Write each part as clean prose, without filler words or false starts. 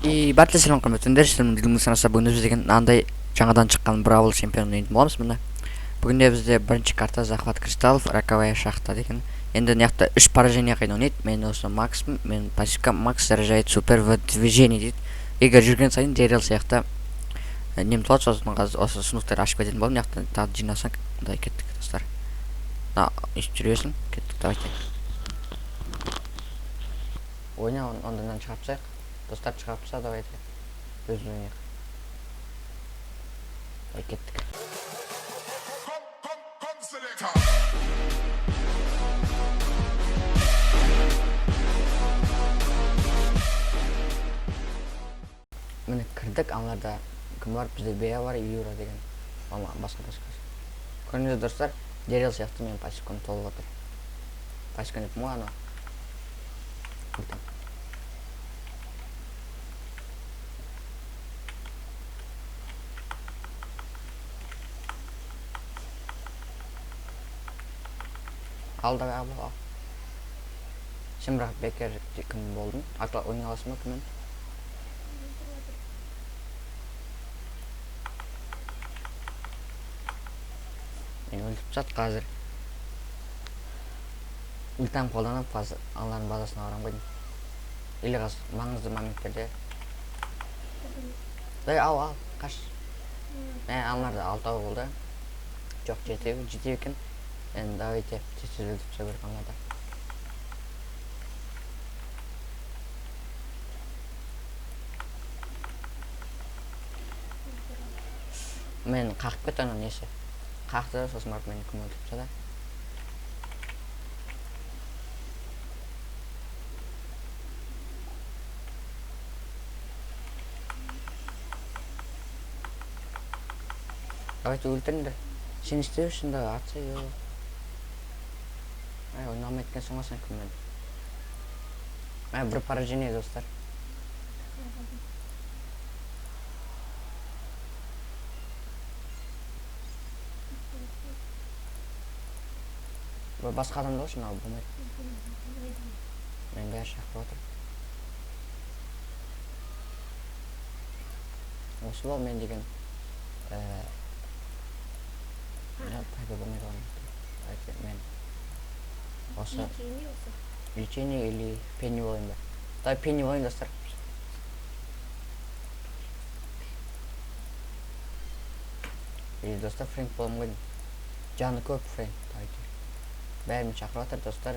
Барша салам құрметті сіздердің санаса бүгін біз деген андай жаңадан шыққан Бравл чемпионын енді боламыз мына. Бүгінде бізде бірінші карта захват кристаллов, роковая шахта деген. Енді мына 3 поражение қайда ойнайды. Мен осы макспын, мен пассивка макс заряжает супер в движении дейді. Егер жүрген сайын дерел сияқты нем болады, сосын қазір осы сынықтар ашып кететін боламын. Мына тағы жинасаң, мындай кеттік достар. Естіп жүресің, кеттік давайте. Ойна ондан шығарып тастайық. Достар шығарып тастаса давайте. Өзін ойнайық. Ой, кеттік. Міне кірдік, аналарда кім бар? Бізде Бея бар, Юра деген. Басқа. Көрінеді достар, дерел сияқты мен пассивканы толып отыр. Пассивканы деп мұға анау. Алдағы ал. Сен бірақ бекер кім болдың? Атла ойнай аласың ба кіммен? Мен өлтіп жат қазір. Ультам қолданып аналардың базасына барам қойдым. Или қазір маңызды моменттерде. Ал, қаш. Аналарда 6 болды. Жоқ, 7 екен. Енді давайте тез өлтіп жа беріп аналарда. Мен қақып кет ана несі. Қақты, сосын барып мені кім өлтіп жада. Давайте өлтіріңдер. Сен істеу үшін да атса еу. Ойнамай еткен соң асың кіммен. Бір поражение достар. Басқа адамда үшін ал болмайды. Мен бәрі шақырып отыр. Осы бол мен деген пайда болмайды оны. Мен осы лечение или пенни болайын ба? Давай пенни болайын достар. Или достар фрэнк болам қойдым. Жаны көп фрэнк. Бәрін шақырып отыр достар.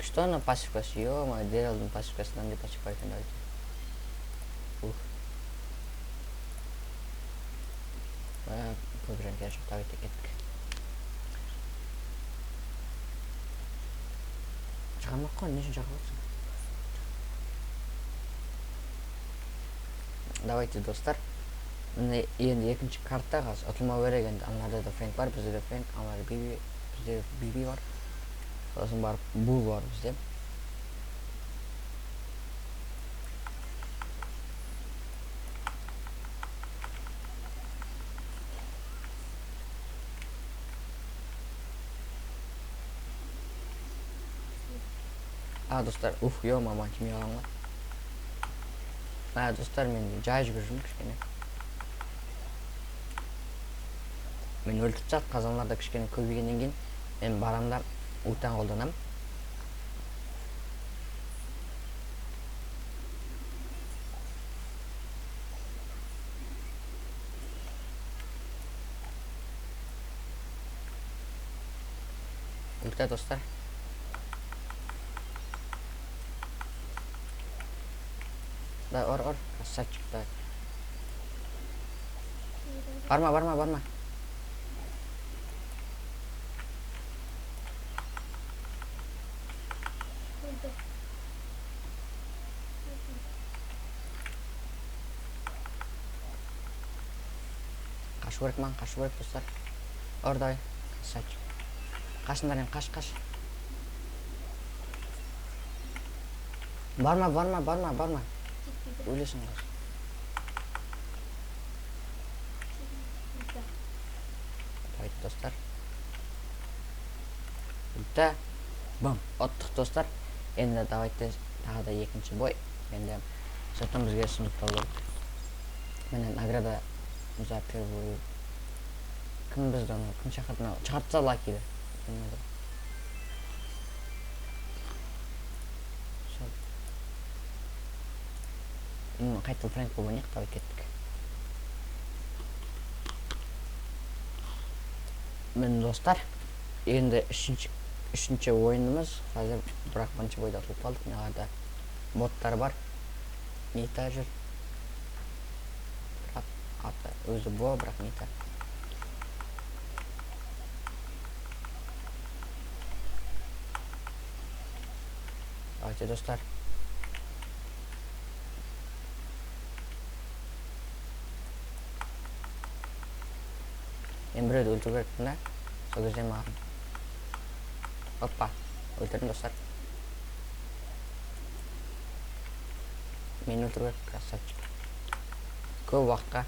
Что на пассивкасы? Ё-моё, дерелдің пассивкасынан не пассивка екен давайте. Көбірен келе жоқ, давайте кеттік. Шығармақ қой, не үшін шақырып отсың? Давайте достар. Енді екінші картта қаз ұтылма берек. Енді аналарда да фрэнк бар, бізде де фрэнк, аналарда биби, бізде биби бар. Сосын барып бұл бар бізде. Достар, мама кеме алаңға. Достар, мен жай жүгір жүрмін кішкене. Мен өлтіп жат, қазанларда кішкене көбейгеннен кейін мен барамда ультан қолданам. Ульта достар. Да, ор, красавчик, да. Барма. Қашу керек достар. Ордай, красавчик. Қашындарым, қаш. Барма. Өлесің қаш. Давайте достар. Ульта. Бам. Оттық достар. Endi давайте tағы да екінші бой. Енді соттан бізге ұсынып алып. Міне награда за первую. Кім бізді оны кім шақырды? Чартса Лакиді. Қайтыл Фрэнк болып ойнайық, давай кеттік. Міне достар, енді үшінші ойынымыз. Қазір бірақ бірінші бойда ұтылып қалдық. Мыналарда боттар бар. Нита жүр. Аты өзі Бо, бірақ Нита. Давайте достар. Мен біреуді өлтіру керекпін да, сол кезде маған. Оппа, өлтірдім достар. Мен өлтіру керек, красавчик. Көп уақытқа.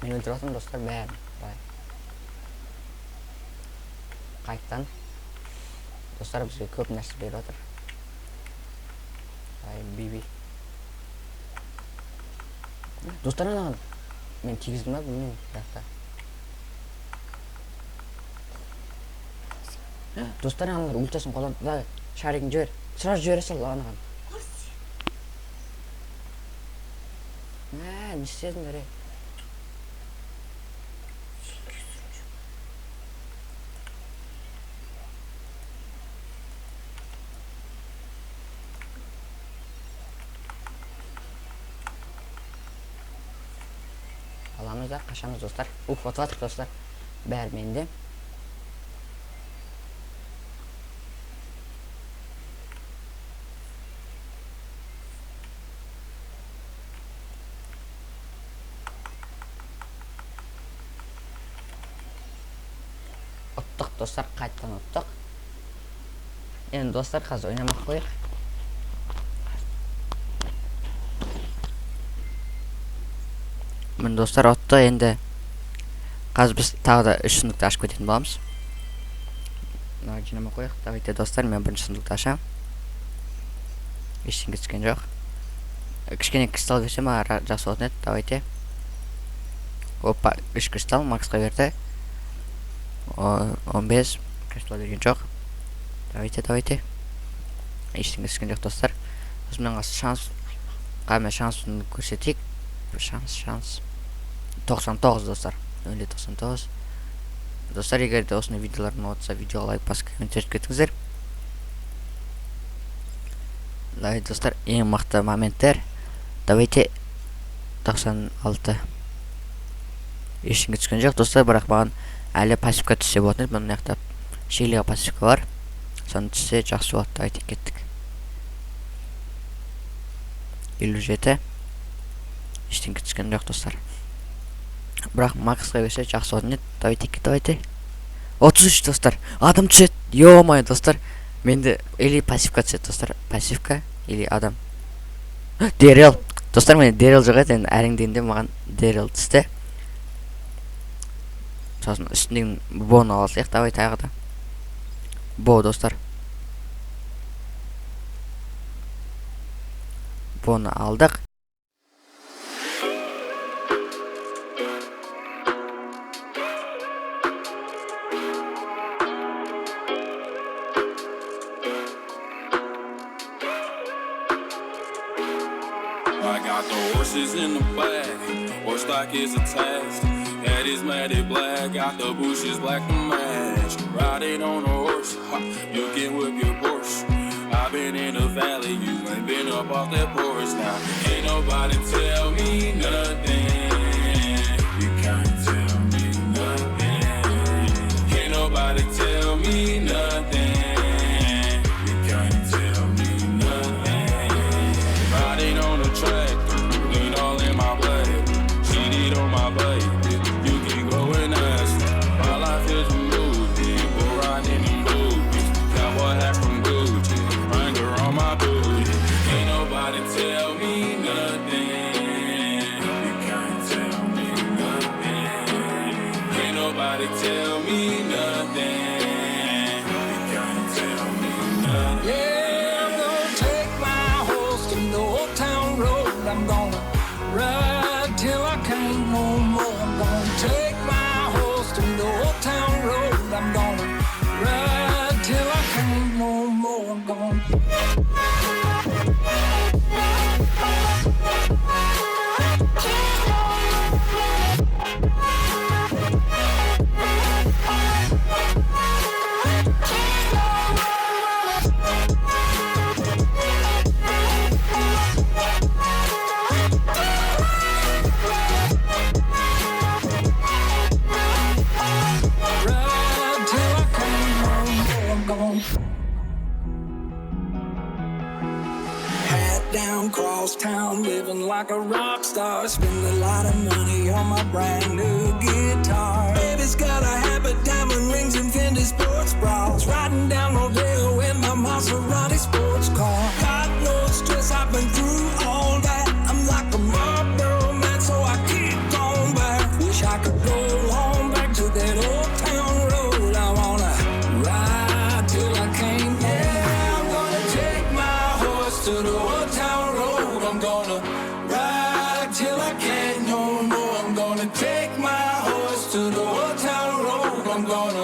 Мен өлтіріп жатырмын достар, бәрін. Қайттан. Достар бізге көп нәрсе беріп жатыр. Биби. Достар анаған мен тигіздім ба білмеймін жақта. Достар аналар ультасын қолданды да шаригін жібер. Сразу жібере сал анаған. Не істедіңдер? Аламыз да қашамыз достар. Ұтып жатырмық достар. Бәрі менде. Ұттық достар, қайттан ұттық. Енді достар қазір ойнамақ қойық. Мен достар отты, енді қазір біз тағы да 3 сұндықты ашып кететін боламыз. Жинамақ қойық. Давайте достар, мен бірінші сұндықты ашам. Ештеңе түскен жоқ. Кішкене кристалл берсе ма жақсы болатын еді. Давайте. Опа, 3 кристалл Максқа берді. 15 кристалл берген жоқ. Давайте. Ештеңе түскен жоқ достар. Осымен шанс, қаме шансын көрсетейік. Шанс. 99 достар. 99. Достар, егер де осыны видеоларын отса, видеоға лайк басып комментарий кетіңіздер. Давайте достар, ең мықты моменттер. Давайте 96. Ештеңе түскен жоқ достар, бірақ маған әлі пассивка түссе болатын еді. Бұның яқта шейліға пассивка бар. Соны түссе жақсы болады. Давайте кеттік. 57. Ештеңе түскен жоқ достар. Бірақ Максқа берсе жақсы болатын еді. Давайте. 33 достар. Адам түседі. Ё-май достар. Менде или пассивка түседі достар. Пассивка или адам. Дэрил. Достар, менде Дэрил жоқ еді. Әрең дегенде маған Дэрил түсті. Сосын үстіндегі Боны алсақ. Давай тағы да. Бо достар. Боны алдық. I got the horses in the back, horse stock is attached. Head is matted black, got the bushes black to match. Riding on a horse, you can whip your Porsche. I've been in the valley, you ain't been up off that porch. Now ain't nobody tell me nothing. You can't tell me nothing. Ain't nobody tell me nothing. You can't tell me nothing. Riding on the track, lean all in my blood. Cheated on my baby. You can go and ask. My life is a movie. We're riding in movies. Cowboy hat from Gucci. Wrangler on my booty. Ain't nobody tell me nothing. You can't nobody tell me nothing. You can't tell me nothing. Yeah, I'm gonna take my horse to the old town road. I'm gonna ride till I can't no more. I'm gonna take my horse to the old town road. I'm gonna ride till I can't no more. I'm gonna down cross town, living like a rock star. Spend a lot of money on my brand new guitar. Baby's got a habit, diamond rings and Fendi sports bras. Riding down Rodeo in my Maserati sports car. Got no stress, I've been through all that. I'm like a Marlboro man, so I keep going back. Wish I could go on back to that old town road. I wanna ride till I can't. Yeah, I'm gonna take my horse to the old town road. I'm gonna ride till I can't no more. I'm gonna take my horse to the old town road. I'm gonna